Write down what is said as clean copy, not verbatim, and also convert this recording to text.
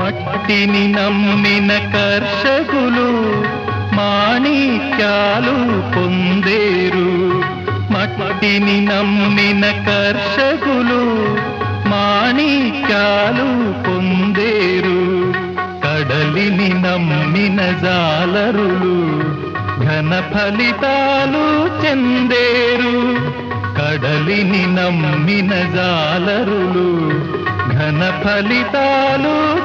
మట్టిని నమ్మిన కర్షకులు మాణిక్యాలు పొందేరు. మట్టిని నమ్మిన కర్షకులు మాణిక్యాలు పొందేరు. కడలిని నమ్మిన జాలరులు ఘన ఫలితాలు చెందేరు. కడలిని నమ్మిన జాలరులు ఘన ఫలితాలు